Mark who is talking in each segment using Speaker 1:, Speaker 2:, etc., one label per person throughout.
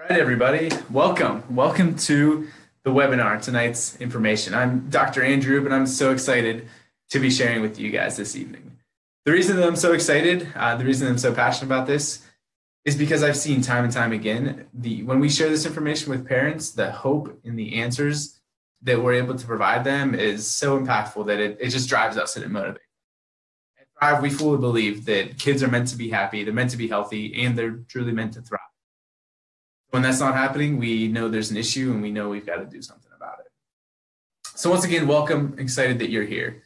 Speaker 1: All right, everybody, welcome. Welcome to the webinar, tonight's information. I'm Dr. Andrew, and I'm so excited to be sharing with you guys this evening. The reason that I'm so excited, the reason that I'm so passionate about this is because I've seen time and time again, when we share this information with parents, the hope in the answers that we're able to provide them is so impactful that it just drives us and it motivates. At Thrive, we fully believe that kids are meant to be happy, they're meant to be healthy, and they're truly meant to thrive. When that's not happening, we know there's an issue and we know we've got to do something about it. So once again, welcome, excited that you're here.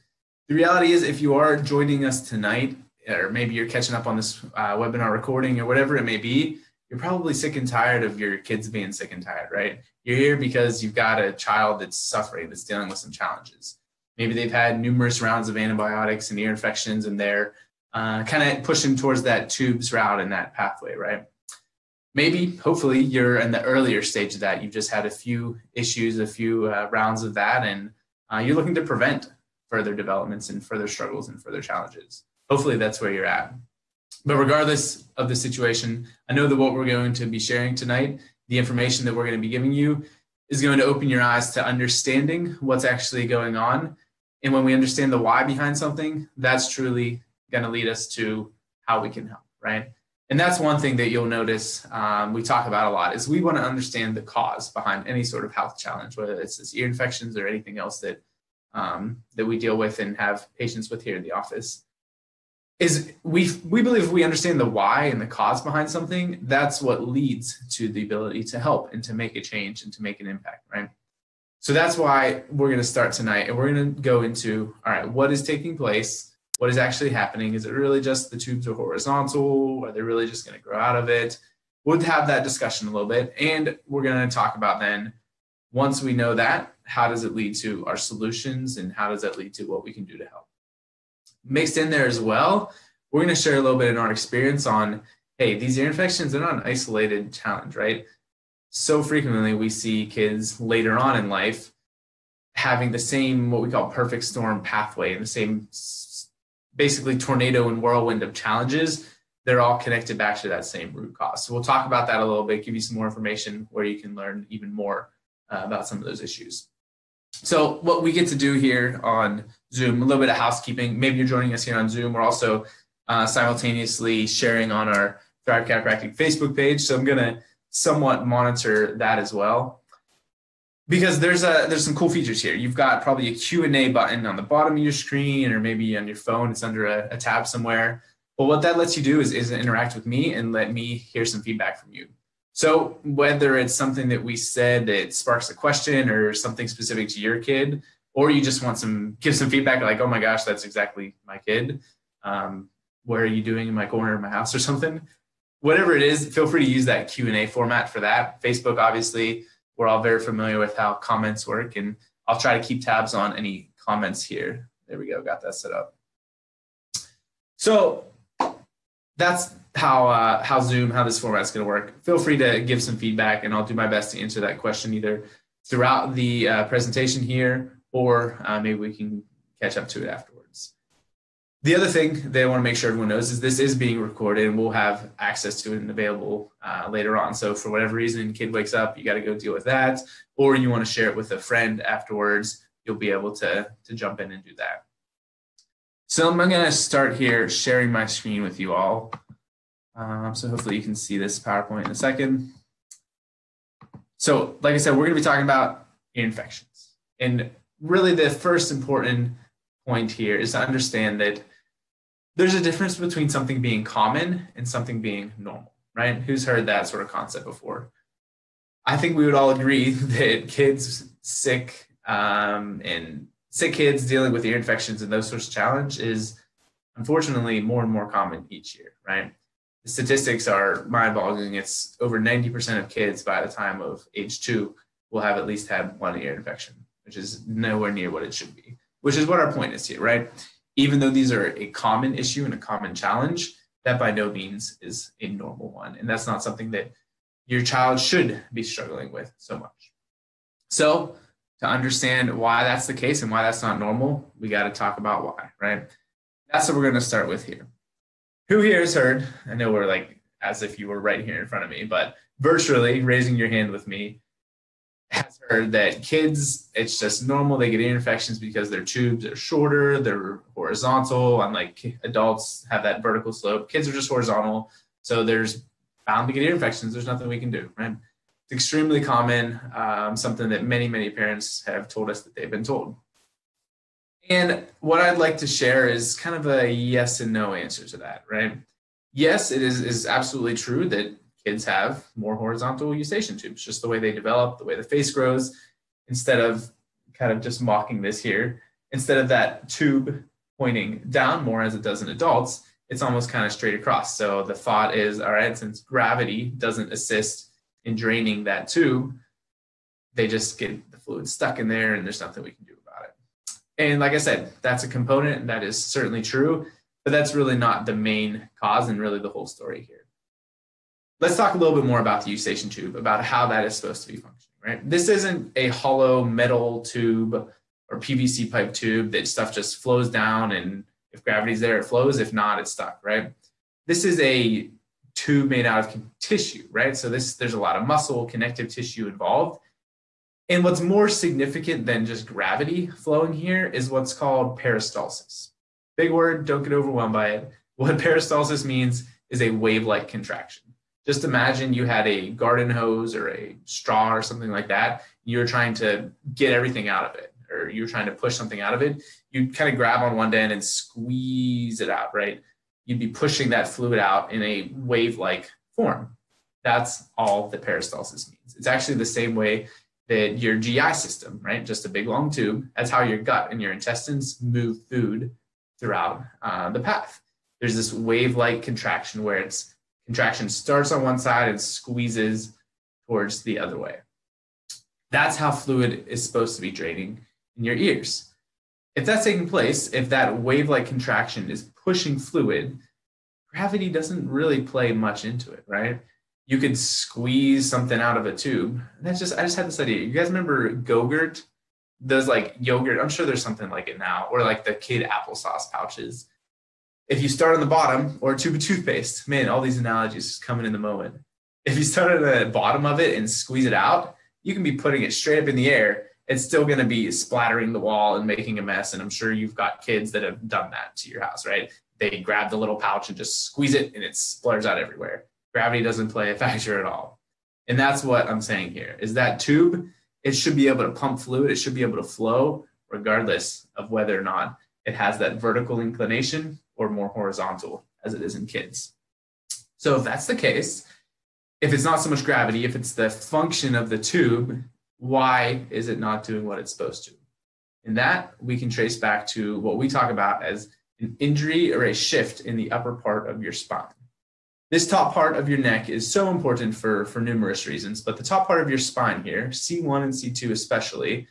Speaker 1: The reality is if you are joining us tonight, or maybe you're catching up on this webinar recording or whatever it may be, you're probably sick and tired of your kids being sick and tired, right? You're here because you've got a child that's suffering, that's dealing with some challenges. Maybe they've had numerous rounds of antibiotics and ear infections and they're kind of pushing towards that tubes route and that pathway, right? Maybe, hopefully, you're in the earlier stage of that. You've just had a few issues, a few rounds of that, and you're looking to prevent further developments and further struggles and further challenges. Hopefully, that's where you're at. But regardless of the situation, I know that what we're going to be sharing tonight, the information that we're going to be giving you, is going to open your eyes to understanding what's actually going on. And when we understand the why behind something, that's truly going to lead us to how we can help, right? And that's one thing that you'll notice we talk about a lot is we want to understand the cause behind any sort of health challenge, whether it's this ear infections or anything else that we deal with and have patients with here in the office. Is we believe if we understand the why and the cause behind something, that's what leads to the ability to help and to make a change and to make an impact, right? So that's why we're going to start tonight, and we're going to go into, all right, what is taking place? What is actually happening? Is it really just the tubes are horizontal? Are they really just going to grow out of it? We'll have that discussion a little bit. And we're going to talk about then, once we know that, how does it lead to our solutions and how does that lead to what we can do to help? Mixed in there as well, we're going to share a little bit in our experience on, hey, these ear infections, they're not an isolated challenge, right? So frequently we see kids later on in life having the same, what we call perfect storm pathway, and the same basically tornado and whirlwind of challenges. They're all connected back to that same root cause. So we'll talk about that a little bit, give you some more information where you can learn even more about some of those issues. So what we get to do here on Zoom, a little bit of housekeeping. Maybe you're joining us here on Zoom. We're also simultaneously sharing on our Thrive Chiropractic Facebook page. So I'm going to somewhat monitor that as well, because there's some cool features here. You've got probably a Q&A button on the bottom of your screen, or maybe on your phone, it's under a tab somewhere. But what that lets you do is interact with me and let me hear some feedback from you. So whether it's something that we said that sparks a question or something specific to your kid, or you just want give some feedback like, oh my gosh, that's exactly my kid. What are you doing in my corner of my house or something? Whatever it is, feel free to use that Q&A format for that. Facebook, obviously, we're all very familiar with how comments work, and I'll try to keep tabs on any comments here. There we go, got that set up. So that's how Zoom, how this format is going to work. Feel free to give some feedback, and I'll do my best to answer that question either throughout the presentation here, or maybe we can catch up to it afterwards. The other thing that I want to make sure everyone knows is this is being recorded, and we'll have access to it and available later on. So for whatever reason, kid wakes up, you got to go deal with that, or you want to share it with a friend afterwards, you'll be able to jump in and do that. So I'm going to start here sharing my screen with you all. So hopefully you can see this PowerPoint in a second. So like I said, we're going to be talking about ear infections. And really the first important point here is to understand that there's a difference between something being common and something being normal, right? Who's heard that sort of concept before? I think we would all agree that sick kids dealing with ear infections and those sorts of challenge is unfortunately more and more common each year, right? The statistics are mind-boggling. It's over 90% of kids by the time of age 2 will have at least had one ear infection, which is nowhere near what it should be, which is what our point is here, right? Even though these are a common issue and a common challenge, that by no means is a normal one. And that's not something that your child should be struggling with so much. So to understand why that's the case and why that's not normal, we got to talk about why, right? That's what we're going to start with here. Who here has heard, I know we're like as if you were right here in front of me, but virtually raising your hand with me, has heard that kids, it's just normal. They get ear infections because their tubes are shorter, they're horizontal, unlike adults have that vertical slope. Kids are just horizontal. So there's bound to get ear infections. There's nothing we can do, right? It's extremely common, something that many, many parents have told us that they've been told. And what I'd like to share is kind of a yes and no answer to that, right? Yes, it is absolutely true that kids have more horizontal eustachian tubes, just the way they develop, the way the face grows. Instead of kind of just mocking this here, instead of that tube pointing down more as it does in adults, it's almost kind of straight across. So the thought is, all right, since gravity doesn't assist in draining that tube, they just get the fluid stuck in there and there's nothing we can do about it. And like I said, that's a component and that is certainly true, but that's really not the main cause and really the whole story here. Let's talk a little bit more about the eustachian tube, about how that is supposed to be functioning, right? This isn't a hollow metal tube or PVC pipe tube that stuff just flows down and if gravity's there, it flows. If not, it's stuck, right? This is a tube made out of tissue, right? So there's a lot of muscle, connective tissue involved. And what's more significant than just gravity flowing here is what's called peristalsis. Big word, don't get overwhelmed by it. What peristalsis means is a wave-like contraction. Just imagine you had a garden hose or a straw or something like that. You're trying to get everything out of it, or you're trying to push something out of it. You kind of grab on one end and squeeze it out, right? You'd be pushing that fluid out in a wave-like form. That's all that peristalsis means. It's actually the same way that your GI system, right? Just a big long tube. That's how your gut and your intestines move food throughout the path. There's this wave-like contraction where contraction starts on one side and squeezes towards the other way. That's how fluid is supposed to be draining in your ears. If that's taking place, if that wave-like contraction is pushing fluid, gravity doesn't really play much into it, right? You could squeeze something out of a tube. I just had this idea. You guys remember Go-Gurt? Those like yogurt, I'm sure there's something like it now, or like the kid applesauce pouches. If you start on the bottom, or a tube of toothpaste, man, all these analogies just coming in the moment. If you start at the bottom of it and squeeze it out, you can be putting it straight up in the air. It's still going to be splattering the wall and making a mess. And I'm sure you've got kids that have done that to your house, right? They grab the little pouch and just squeeze it and it splatters out everywhere. Gravity doesn't play a factor at all. And that's what I'm saying here is that tube, it should be able to pump fluid. It should be able to flow regardless of whether or not it has that vertical inclination or more horizontal as it is in kids. So if that's the case, if it's not so much gravity, if it's the function of the tube, why is it not doing what it's supposed to? And that we can trace back to what we talk about as an injury or a shift in the upper part of your spine. This top part of your neck is so important for numerous reasons, but the top part of your spine here, C1 and C2 especially,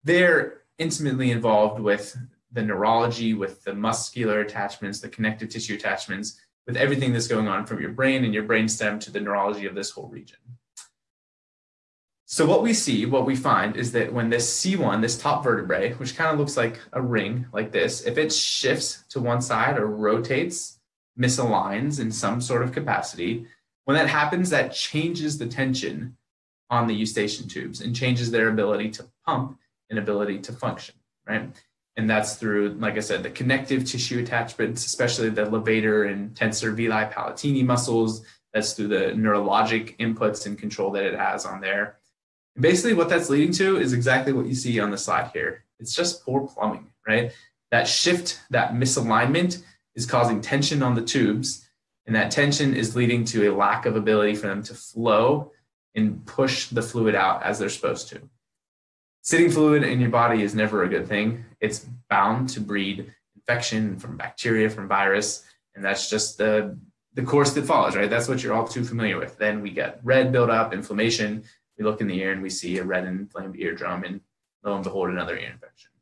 Speaker 1: they're intimately involved with the neurology, with the muscular attachments, the connective tissue attachments, with everything that's going on from your brain and your brainstem to the neurology of this whole region. So what we find is that when this C1, this top vertebrae, which kind of looks like a ring like this, if it shifts to one side or rotates, misaligns in some sort of capacity, when that happens, that changes the tension on the eustachian tubes and changes their ability to pump and ability to function, right? And that's through, like I said, the connective tissue attachments, especially the levator and tensor veli palatini muscles. That's through the neurologic inputs and control that it has on there. And basically what that's leading to is exactly what you see on the slide here. It's just poor plumbing, right? That shift, that misalignment is causing tension on the tubes, and that tension is leading to a lack of ability for them to flow and push the fluid out as they're supposed to. Sitting fluid in your body is never a good thing. It's bound to breed infection from bacteria, from virus, and that's just the course that follows, right? That's what you're all too familiar with. Then we get red buildup, inflammation. We look in the ear and we see a red and inflamed eardrum, and lo and behold, another ear infection.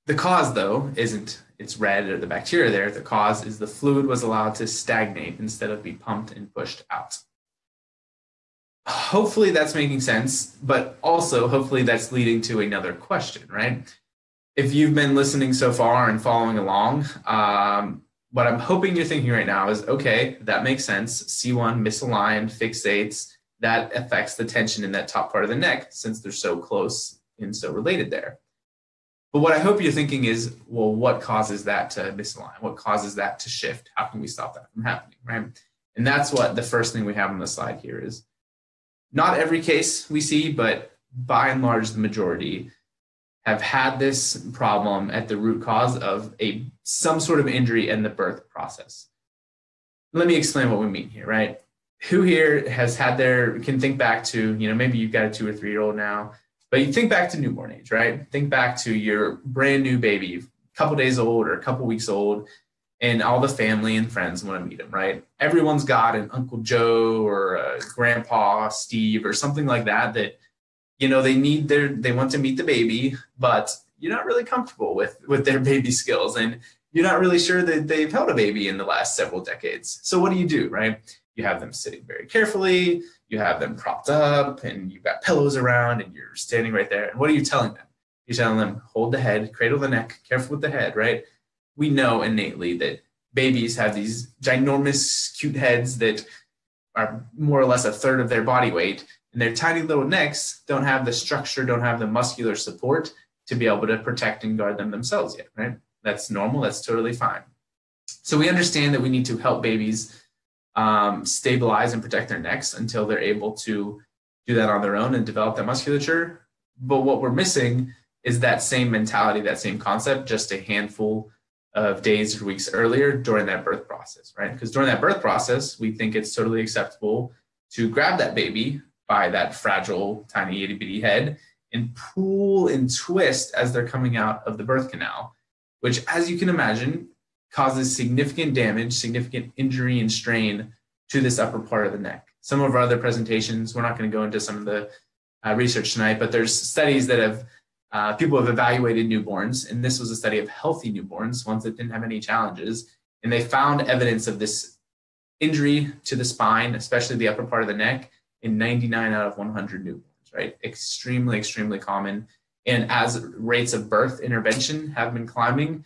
Speaker 1: The cause, though, isn't it's red or the bacteria there. The cause is the fluid was allowed to stagnate instead of be pumped and pushed out. Hopefully that's making sense, but also hopefully that's leading to another question, right? If you've been listening so far and following along, what I'm hoping you're thinking right now is, okay, that makes sense. C1 misaligned, fixates, that affects the tension in that top part of the neck since they're so close and so related there. But what I hope you're thinking is, well, what causes that to misalign? What causes that to shift? How can we stop that from happening, right? And that's what the first thing we have on the slide here is. Not every case we see, but by and large, the majority have had this problem at the root cause of some sort of injury in the birth process. Let me explain what we mean here, right? Who here has can think back to, maybe you've got a 2 or 3 year old now, but you think back to newborn age, right? Think back to your brand new baby, a couple days old or a couple weeks old, and all the family and friends want to meet him, right? Everyone's got an Uncle Joe or a Grandpa Steve or something like that they want to meet the baby, but you're not really comfortable with their baby skills, and you're not really sure that they've held a baby in the last several decades. So what do, right? You have them sitting very carefully, you have them propped up, and you've got pillows around, and you're standing right there. And what are you telling them? You're telling them, hold the head, cradle the neck, careful with the head, right? We know innately that babies have these ginormous, cute heads that are more or less a third of their body weight, and their tiny little necks don't have the structure, don't have the muscular support to be able to protect and guard them themselves yet, right? That's normal, that's totally fine. So we understand that we need to help babies stabilize and protect their necks until they're able to do that on their own and develop that musculature. But what we're missing is that same mentality, that same concept, just a handful of days or weeks earlier during that birth process, right? Because during that birth process, we think it's totally acceptable to grab that baby by that fragile, tiny, itty bitty head and pull and twist as they're coming out of the birth canal, which, as you can imagine, causes significant damage, significant injury and strain to this upper part of the neck. Some of our other presentations, we're not going to go into some of the research tonight, but there's studies that people have evaluated newborns, and this was a study of healthy newborns, ones that didn't have any challenges, and they found evidence of this injury to the spine, especially the upper part of the neck, in 99 out of 100 newborns, right? Extremely, extremely common. And as rates of birth intervention have been climbing,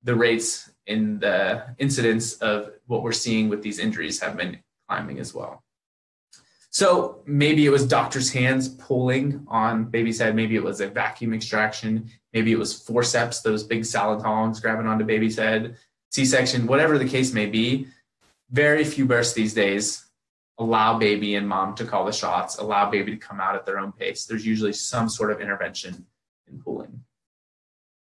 Speaker 1: the rates in the incidence of what we're seeing with these injuries have been climbing as well. So maybe it was doctor's hands pulling on baby's head. Maybe it was a vacuum extraction. Maybe it was forceps, those big salad tongs grabbing onto baby's head, C-section, whatever the case may be. Very few births these days allow baby and mom to call the shots, allow baby to come out at their own pace. There's usually some sort of intervention in pulling.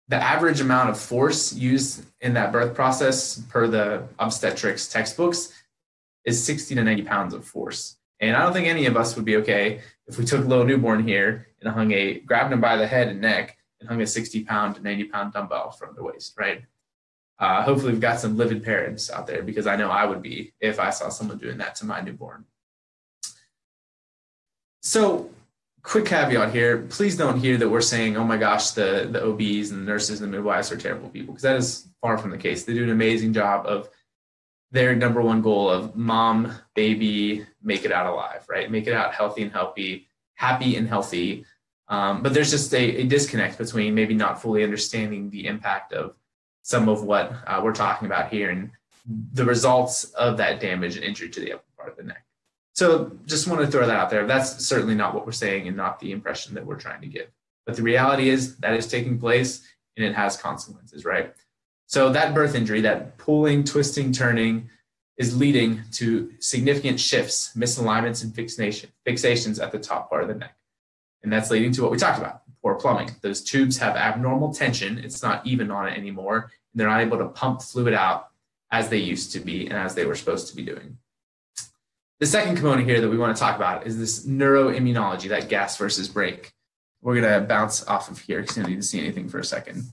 Speaker 1: The average amount of force used in that birth process per the obstetrics textbooks is 60 to 90 pounds of force. And I don't think any of us would be okay if we took a little newborn here and grabbed him by the head and neck and hung a 60-pound to 90-pound dumbbell from the waist, right? Hopefully we've got some livid parents out there, because I know I would be if I saw someone doing that to my newborn. So quick caveat here, please don't hear that we're saying, oh my gosh, the OBs and the nurses and the midwives are terrible people, because that is far from the case. They do an amazing job of their number one goal of mom, baby, make it out alive, right? Make it out healthy and healthy, happy and healthy. But there's just a disconnect between maybe not fully understanding the impact of some of what we're talking about here and the results of that damage and injury to the upper part of the neck. So just want to throw that out there. That's certainly not what we're saying and not the impression that we're trying to give. But the reality is that is taking place and it has consequences, right? So that birth injury, that pulling, twisting, turning is leading to significant shifts, misalignments, and fixations at the top part of the neck. And that's leading to what we talked about, poor plumbing. Those tubes have abnormal tension. It's not even on it anymore. And they're not able to pump fluid out as they used to be and as they were supposed to be doing. The second component here that we want to talk about is this neuroimmunology, that gas versus brake. We're going to bounce off of here because you don't need to see anything for a second.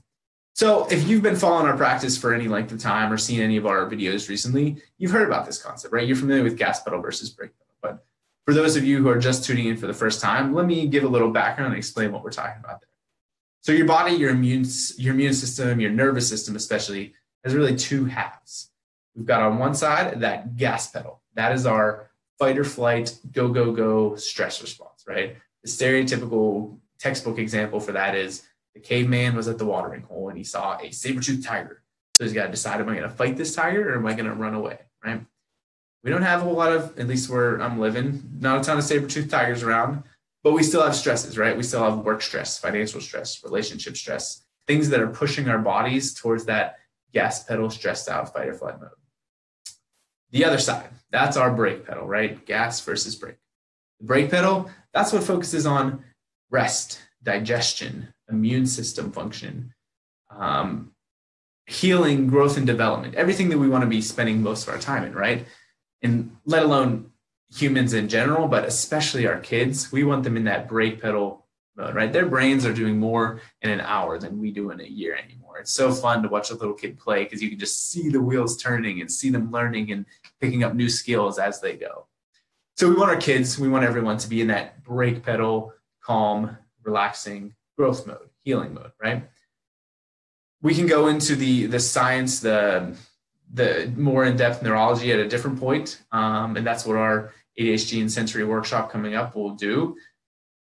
Speaker 1: So if you've been following our practice for any length of time or seen any of our videos recently, you've heard about this concept, right? You're familiar with gas pedal versus brake pedal. But for those of you who are just tuning in for the first time, let me give a little background and explain what we're talking about there. So your body, your immune system, your nervous system especially, has really two halves. We've got on one side that gas pedal. That is our fight or flight, go, go, go stress response, right? The stereotypical textbook example for that is the caveman was at the watering hole and he saw a saber-toothed tiger. So he's got to decide, am I going to fight this tiger or am I going to run away, right? We don't have a whole lot of, at least where I'm living, not a ton of saber-toothed tigers around, but we still have stresses, right? We still have work stress, financial stress, relationship stress, things that are pushing our bodies towards that gas pedal, stressed out fight or flight mode. The other side, that's our brake pedal, right? Gas versus brake. The brake pedal, that's what focuses on rest, digestion, immune system function, healing, growth, and development, everything that we want to be spending most of our time in, right? And let alone humans in general, but especially our kids, we want them in that brake pedal mode, right? Their brains are doing more in an hour than we do in a year anymore. It's so fun to watch a little kid play because you can just see the wheels turning and see them learning and picking up new skills as they go. So we want our kids, we want everyone to be in that brake pedal, calm, relaxing, growth mode, healing mode, right? We can go into the science, the more in-depth neurology at a different point, and that's what our ADHD and sensory workshop coming up will do.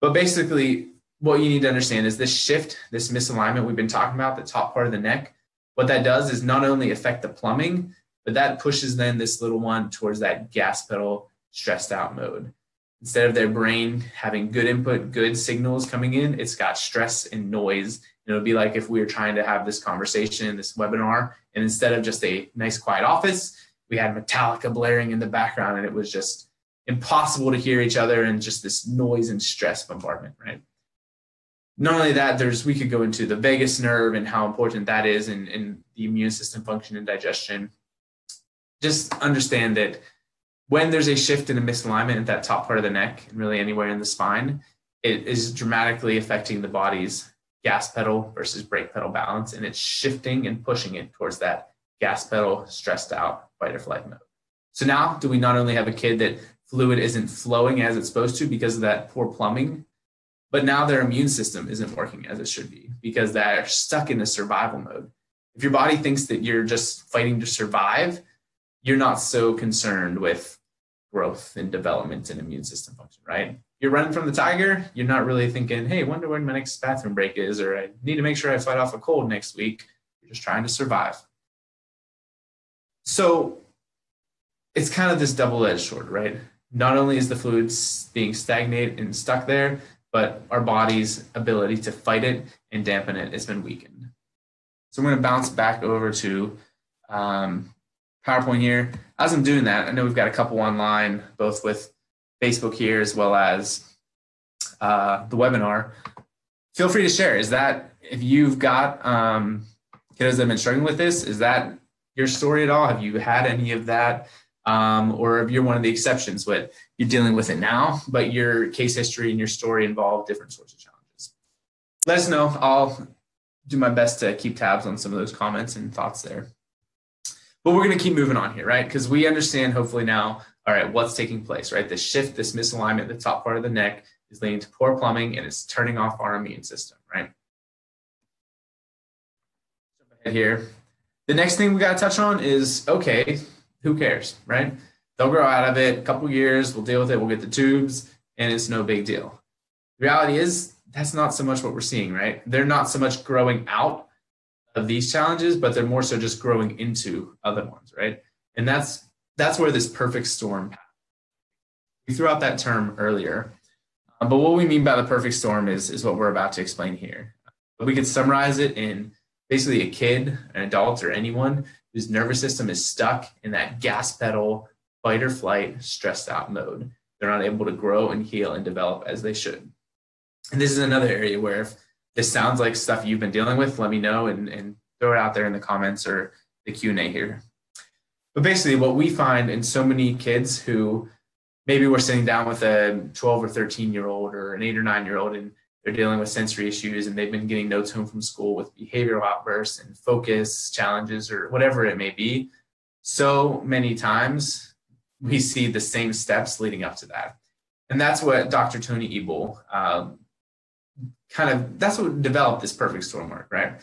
Speaker 1: But basically, what you need to understand is this shift, this misalignment we've been talking about, the top part of the neck, what that does is not only affect the plumbing, but that pushes then this little one towards that gas pedal, stressed out mode. Instead of their brain having good input, good signals coming in, it's got stress and noise. And it'll be like if we were trying to have this conversation, this webinar, and instead of just a nice quiet office, we had Metallica blaring in the background and it was just impossible to hear each other and just this noise and stress bombardment, right? Not only that, we could go into the vagus nerve and how important that is in the immune system function and digestion. Just understand that when there's a shift in a misalignment at that top part of the neck and really anywhere in the spine, it is dramatically affecting the body's gas pedal versus brake pedal balance, and it's shifting and pushing it towards that gas pedal, stressed out fight or flight mode. So now, do we not only have a kid that fluid isn't flowing as it's supposed to because of that poor plumbing, but now their immune system isn't working as it should be because they're stuck in a survival mode. If your body thinks that you're just fighting to survive, you're not so concerned with growth and development and immune system function, right? You're running from the tiger, you're not really thinking, hey, I wonder when my next bathroom break is, or I need to make sure I fight off a cold next week. You're just trying to survive. So it's kind of this double-edged sword, right? Not only is the fluid being stagnant and stuck there, but our body's ability to fight it and dampen it has been weakened. So I'm going to bounce back over to PowerPoint here. As I'm doing that, I know we've got a couple online, both with Facebook here as well as the webinar. Feel free to share. Is that, if you've got kiddos that have been struggling with this, is that your story at all? Have you had any of that? Or if you're one of the exceptions, but you're dealing with it now, but your case history and your story involve different sorts of challenges. Let us know. I'll do my best to keep tabs on some of those comments and thoughts there. But we're going to keep moving on here, right? Because we understand hopefully now, all right, what's taking place, right? The shift, this misalignment at the top part of the neck is leading to poor plumbing and it's turning off our immune system, right? Jump ahead here. The next thing we got to touch on is, okay, who cares, right? They'll grow out of it, a couple years, we'll deal with it, we'll get the tubes, and it's no big deal. The reality is, that's not so much what we're seeing, right? They're not so much growing out of these challenges, but they're more so just growing into other ones, right? And that's where this perfect storm, we threw out that term earlier, but what we mean by the perfect storm is what we're about to explain here. We could summarize it in basically a kid, an adult, or anyone whose nervous system is stuck in that gas pedal, fight or flight, stressed out mode. They're not able to grow and heal and develop as they should. And this is another area where if this sounds like stuff you've been dealing with, let me know and throw it out there in the comments or the Q&A here. But basically what we find in so many kids who maybe we're sitting down with a 12 or 13-year-old or an 8 or 9-year-old and they're dealing with sensory issues and they've been getting notes home from school with behavioral outbursts and focus challenges or whatever it may be. So many times we see the same steps leading up to that. And that's what Dr. Tony Ebel that's what developed this perfect storm work, right?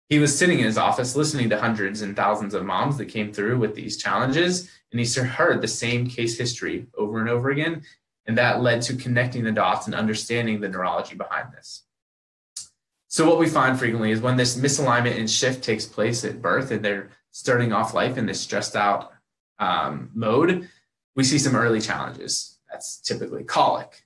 Speaker 1: He was sitting in his office listening to hundreds and thousands of moms that came through with these challenges, and he heard the same case history over and over again, and that led to connecting the dots and understanding the neurology behind this. So what we find frequently is when this misalignment and shift takes place at birth and they're starting off life in this stressed out mode, we see some early challenges. That's typically colic,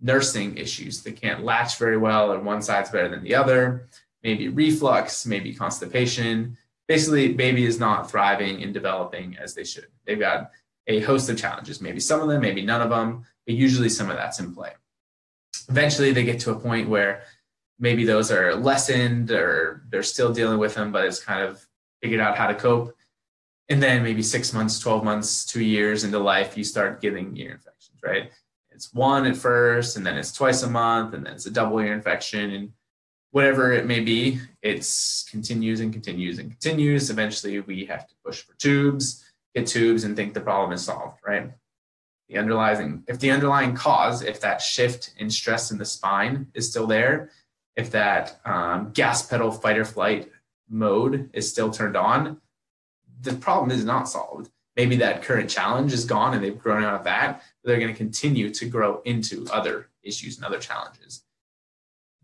Speaker 1: nursing issues. They can't latch very well, or one side's better than the other, maybe reflux, maybe constipation. Basically, baby is not thriving and developing as they should. They've got a host of challenges, maybe some of them, maybe none of them, but usually some of that's in play. Eventually, they get to a point where maybe those are lessened or they're still dealing with them, but it's kind of figured out how to cope. And then maybe 6 months, 12 months, 2 years into life, you start getting ear infections, right? It's one at first, and then it's twice a month, and then it's a double ear infection, and whatever it may be, it's continues and continues and continues. Eventually, we have to push for tubes, get tubes, and think the problem is solved, right? If the underlying cause, if that shift in stress in the spine is still there, if that gas pedal fight or flight mode is still turned on, the problem is not solved. Maybe that current challenge is gone and they've grown out of that, but they're going to continue to grow into other issues and other challenges.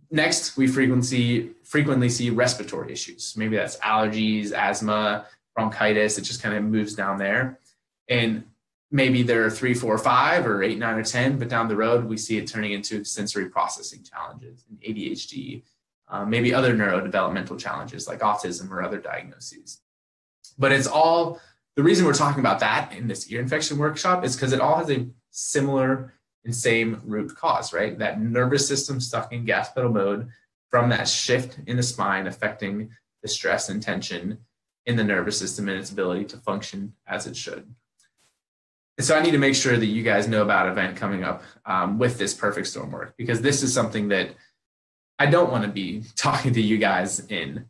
Speaker 1: Next, we frequently see respiratory issues. Maybe that's allergies, asthma, bronchitis. It just kind of moves down there. And maybe there are 3, 4, 5, or 8, 9, or 10, but down the road, we see it turning into sensory processing challenges and ADHD, maybe other neurodevelopmental challenges like autism or other diagnoses. But it's all, the reason we're talking about that in this ear infection workshop is because it all has a similar and same root cause, right? That nervous system stuck in gas pedal mode from that shift in the spine affecting the stress and tension in the nervous system and its ability to function as it should. And so I need to make sure that you guys know about an event coming up with this perfect storm work, because this is something that I don't want to be talking to you guys in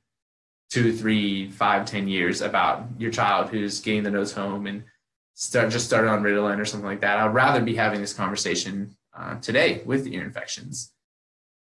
Speaker 1: 2, 3, 5, 10 years about your child who's getting the nose home and just started on Ritalin or something like that. I'd rather be having this conversation today with ear infections.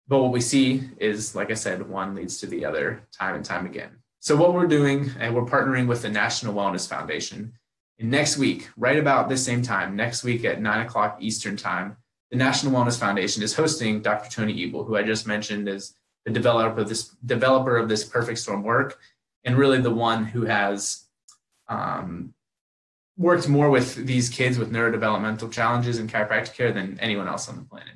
Speaker 1: But what we see is, like I said, one leads to the other time and time again. So what we're doing, and we're partnering with the National Wellness Foundation. And next week, right about this same time, next week at 9 o'clock Eastern time, the National Wellness Foundation is hosting Dr. Tony Ebel, who I just mentioned is the developer of this perfect storm work, and really the one who has worked more with these kids with neurodevelopmental challenges in chiropractic care than anyone else on the planet.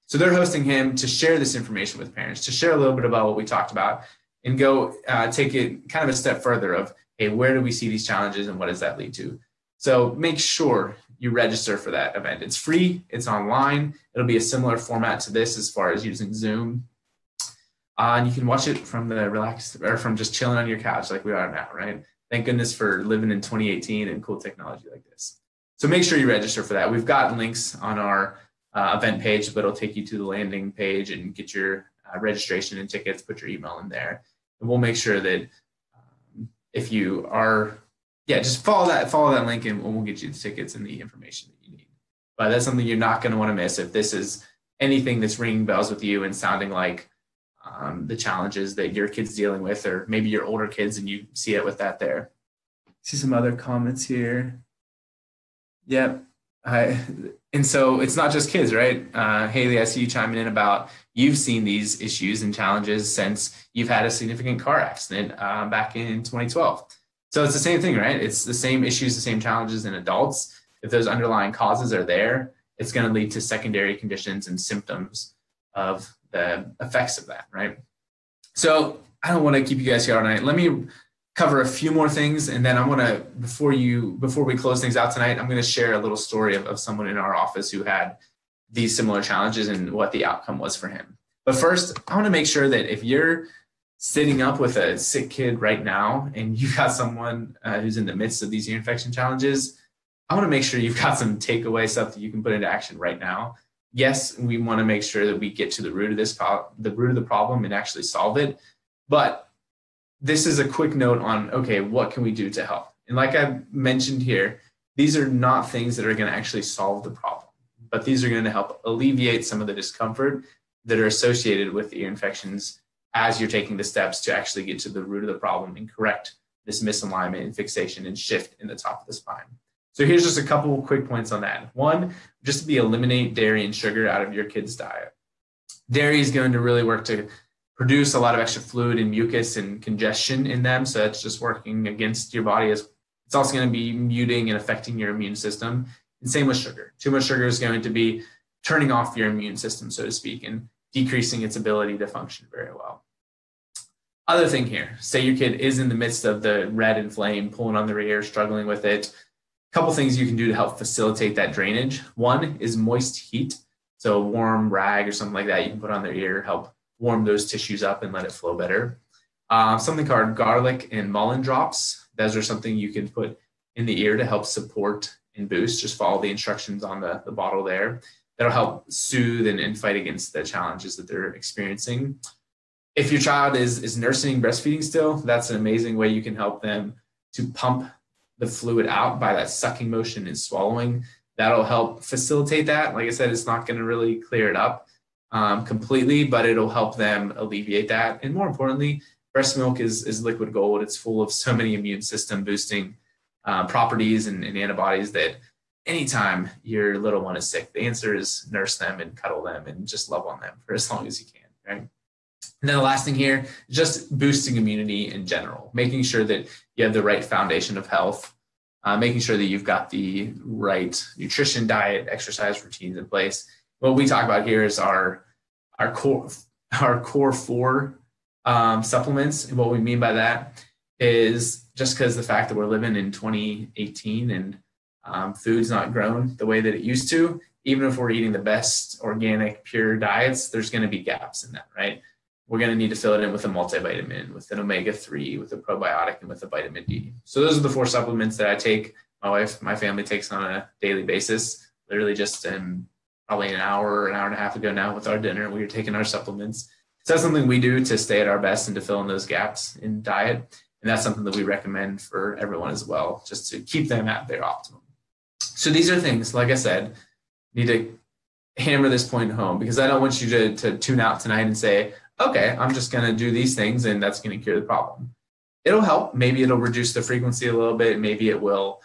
Speaker 1: So they're hosting him to share this information with parents, to share a little bit about what we talked about, and go take it kind of a step further of, hey, where do we see these challenges and what does that lead to? So make sure you register for that event. It's free, it's online. It'll be a similar format to this as far as using Zoom. And you can watch it from the relaxed, or from just chilling on your couch like we are now, right? Thank goodness for living in 2018 and cool technology like this. So make sure you register for that. We've got links on our event page, but it'll take you to the landing page and get your registration and tickets, put your email in there. And we'll make sure that if you are, just follow that link and we'll get you the tickets and the information that you need. But that's something you're not going to want to miss if this is anything that's ringing bells with you and sounding like the challenges that your kid's dealing with, or maybe your older kids and you see it with that there. See some other comments here. Yep. And so it's not just kids, right? Haley, I see you chiming in about you've seen these issues and challenges since you've had a significant car accident back in 2012. So it's the same thing, right? It's the same issues, the same challenges in adults. If those underlying causes are there, it's going to lead to secondary conditions and symptoms of the effects of that, right? So I don't want to keep you guys here all night. Let me cover a few more things, and then I want to, before we close things out tonight, I'm going to share a little story of someone in our office who had these similar challenges and what the outcome was for him. But first, I want to make sure that if you're sitting up with a sick kid right now and you got someone who's in the midst of these ear infection challenges, I want to make sure you've got some takeaway stuff that you can put into action right now. Yes, we want to make sure that we get to the root of the problem and actually solve it. But this is a quick note on, okay, what can we do to help? And like I mentioned here, these are not things that are going to actually solve the problem, but these are going to help alleviate some of the discomfort that are associated with ear infections as you're taking the steps to actually get to the root of the problem and correct this misalignment and fixation and shift in the top of the spine. So here's just a couple of quick points on that. One, just to eliminate dairy and sugar out of your kid's diet. Dairy is going to really work to produce a lot of extra fluid and mucus and congestion in them. So that's just working against your body. It's also going to be muting and affecting your immune system. And same with sugar. Too much sugar is going to be turning off your immune system, so to speak, and decreasing its ability to function very well. Other thing here, say your kid is in the midst of the red and flame, pulling on their ear, struggling with it. A couple things you can do to help facilitate that drainage. One is moist heat. So a warm rag or something like that you can put on their ear, help warm those tissues up and let it flow better. Something called garlic and mullein drops. Those are something you can put in the ear to help support and boost. Just follow the instructions on the bottle there. That'll help soothe and fight against the challenges that they're experiencing. If your child is nursing, breastfeeding still, that's an amazing way you can help them to pump the fluid out by that sucking motion and swallowing. That'll help facilitate that. Like I said, it's not going to really clear it up completely, but it'll help them alleviate that. And more importantly, breast milk is liquid gold. It's full of so many immune system boosting properties and antibodies that anytime your little one is sick, the answer is nurse them and cuddle them and just love on them for as long as you can, right? And then the last thing here, just boosting immunity in general, making sure that you have the right foundation of health, making sure that you've got the right nutrition, diet, exercise routines in place. What we talk about here is our core four supplements. And what we mean by that is just because the fact that we're living in 2018 and food's not grown the way that it used to, even if we're eating the best organic, pure diets, there's going to be gaps in that, right? We're going to need to fill it in with a multivitamin, with an omega-3, with a probiotic, and with a vitamin D. So those are the four supplements that I take. My family takes on a daily basis. Literally just probably an hour and a half ago now with our dinner, we were taking our supplements. So that's something we do to stay at our best and to fill in those gaps in diet. And that's something that we recommend for everyone as well, just to keep them at their optimum. So these are things, like I said, need to hammer this point home, because I don't want you to tune out tonight and say, okay, I'm just going to do these things and that's going to cure the problem. It'll help. Maybe it'll reduce the frequency a little bit. Maybe it will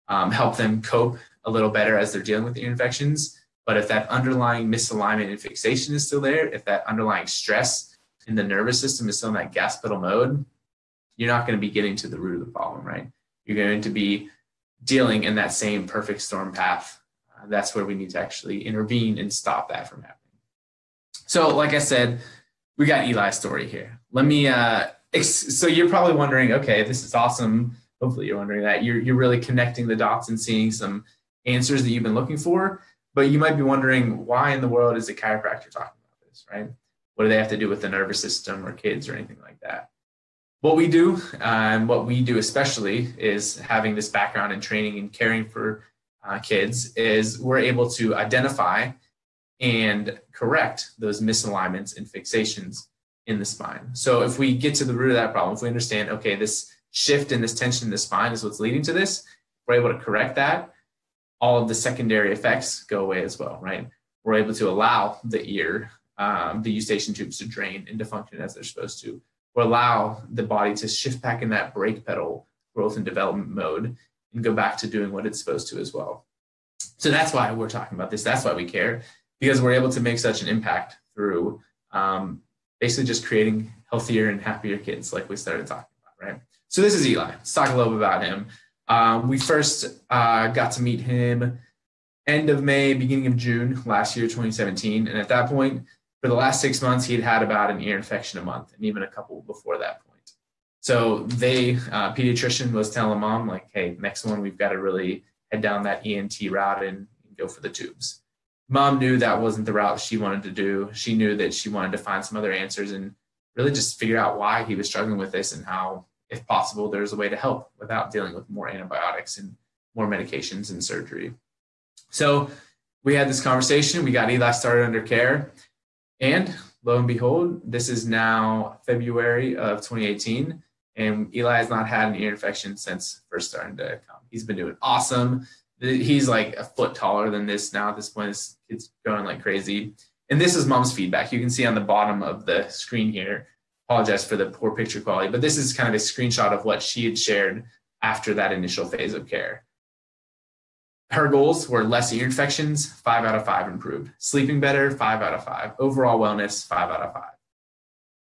Speaker 1: help them cope a little better as they're dealing with the infections. But if that underlying misalignment and fixation is still there, if that underlying stress in the nervous system is still in that gas pedal mode, you're not going to be getting to the root of the problem, right? You're going to be dealing in that same perfect storm path. That's where we need to actually intervene and stop that from happening. So like I said, we got Eli's story here. Let me, so you're probably wondering, okay, this is awesome. Hopefully you're wondering that. You're really connecting the dots and seeing some answers that you've been looking for. But you might be wondering, why in the world is a chiropractor talking about this, right? What do they have to do with the nervous system or kids or anything like that? What we do, and what we do especially, is having this background in training and caring for kids, is we're able to identify and correct those misalignments and fixations in the spine. So if we get to the root of that problem, if we understand, okay, this shift and this tension in the spine is what's leading to this, we're able to correct that, all of the secondary effects go away as well, right? We're able to allow the ear, the eustachian tubes to drain and to function as they're supposed to. We'll allow the body to shift back in that brake pedal growth and development mode and go back to doing what it's supposed to as well. So that's why we're talking about this. That's why we care, because we're able to make such an impact through basically just creating healthier and happier kids, like we started talking about, right? So this is Eli. Let's talk a little bit about him. We first got to meet him end of May, beginning of June last year, 2017. And at that point, for the last 6 months, he'd had about an ear infection a month, and even a couple before that point. So pediatrician was telling mom, like, hey, next one, we've got to really head down that ENT route and go for the tubes. Mom knew that wasn't the route she wanted to do. She knew that she wanted to find some other answers and really just figure out why he was struggling with this and how, if possible, there's a way to help without dealing with more antibiotics and more medications and surgery. So we had this conversation. We got Eli started under care. And lo and behold, this is now February of 2018. And Eli has not had an ear infection since first starting to come. He's been doing awesome. He's like a foot taller than this now. At this point, this kid's growing like crazy. And this is mom's feedback. You can see on the bottom of the screen here. Apologize for the poor picture quality, but this is kind of a screenshot of what she had shared after that initial phase of care. Her goals were less ear infections, 5 out of 5 improved. Sleeping better, 5 out of 5. Overall wellness, 5 out of 5.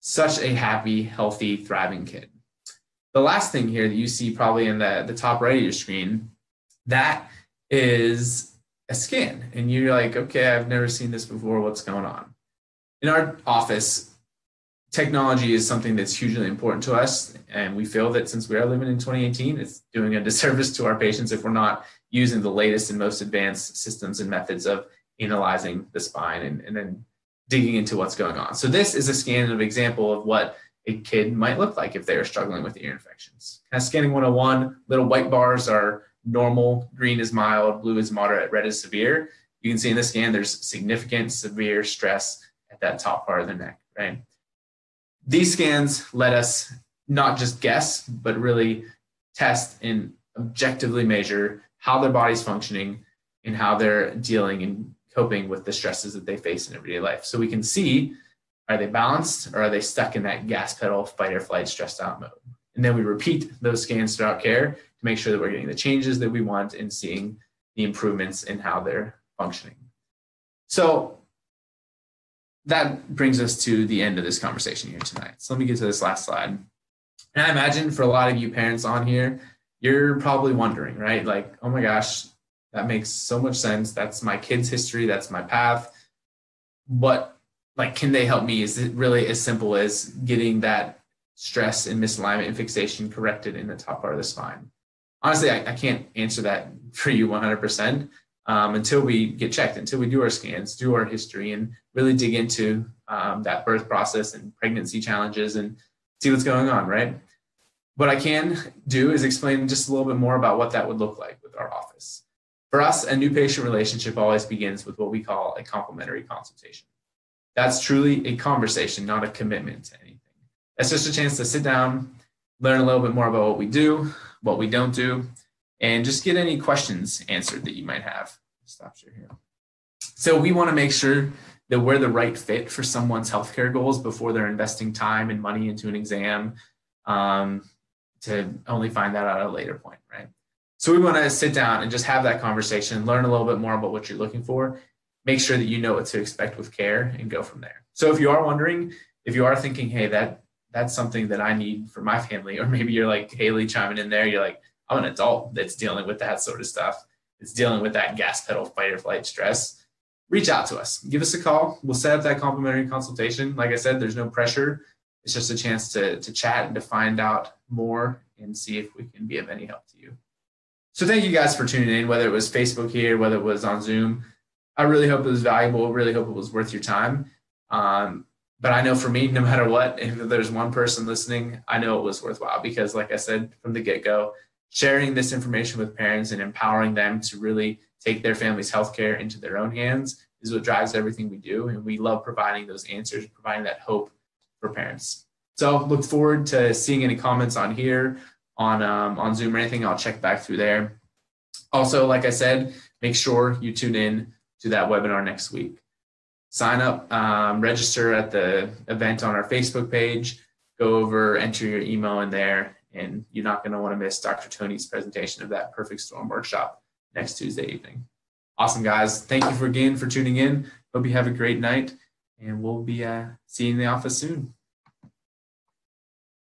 Speaker 1: such a happy, healthy, thriving kid. The last thing here that you see probably in the top right of your screen, that is a scan. And you're like, okay, I've never seen this before. What's going on? In our office, technology is something that's hugely important to us. And we feel that since we are living in 2018, it's doing a disservice to our patients if we're not using the latest and most advanced systems and methods of analyzing the spine and then digging into what's going on. So this is a scan of example of what a kid might look like if they are struggling with ear infections. Kind of scanning 101, little white bars are normal, green is mild, blue is moderate, red is severe. You can see in this scan, there's significant severe stress at that top part of the neck, right? These scans let us not just guess, but really test and objectively measure how their body's functioning and how they're dealing and coping with the stresses that they face in everyday life. So we can see, are they balanced or are they stuck in that gas pedal, fight or flight, stressed out mode? And then we repeat those scans throughout care to make sure that we're getting the changes that we want and seeing the improvements in how they're functioning. So that brings us to the end of this conversation here tonight. So let me get to this last slide. And I imagine for a lot of you parents on here, you're probably wondering, right? Like, oh my gosh, that makes so much sense. That's my kid's history. That's my path. What, like, can they help me? Is it really as simple as getting that stress and misalignment and fixation corrected in the top part of the spine? Honestly, I can't answer that for you 100% until we get checked, until we do our scans, do our history, and really dig into that birth process and pregnancy challenges and see what's going on, right? What I can do is explain just a little bit more about what that would look like with our office. For us, a new patient relationship always begins with what we call a complimentary consultation. That's truly a conversation, not a commitment to anything. That's just a chance to sit down, learn a little bit more about what we do, what we don't do, and just get any questions answered that you might have. Stop share here. So we want to make sure that we're the right fit for someone's healthcare goals before they're investing time and money into an exam to only find that out at a later point, right? So we want to sit down and just have that conversation, learn a little bit more about what you're looking for, make sure that you know what to expect with care, and go from there. So if you are wondering, if you are thinking, hey, that's something that I need for my family, or maybe you're like Haley chiming in there, you're like, I'm an adult that's dealing with that sort of stuff. It's dealing with that gas pedal fight or flight stress. Reach out to us. Give us a call. We'll set up that complimentary consultation. Like I said, there's no pressure. It's just a chance to chat and to find out more and see if we can be of any help to you. So thank you guys for tuning in, whether it was Facebook here, whether it was on Zoom. I really hope it was valuable. Really hope it was worth your time. But I know for me, no matter what, if there's one person listening, I know it was worthwhile because, like I said from the get-go, sharing this information with parents and empowering them to really take their family's healthcare into their own hands is what drives everything we do. And we love providing those answers, providing that hope for parents. So look forward to seeing any comments on here, on Zoom or anything. I'll check back through there. Also, like I said, make sure you tune in to that webinar next week. Sign up, register at the event on our Facebook page, go over, enter your email in there, and you're not going to want to miss Dr. Tony's presentation of that Perfect Storm workshop next Tuesday evening. Awesome, guys. Thank you again for tuning in. Hope you have a great night, and we'll be seeing you in the office soon.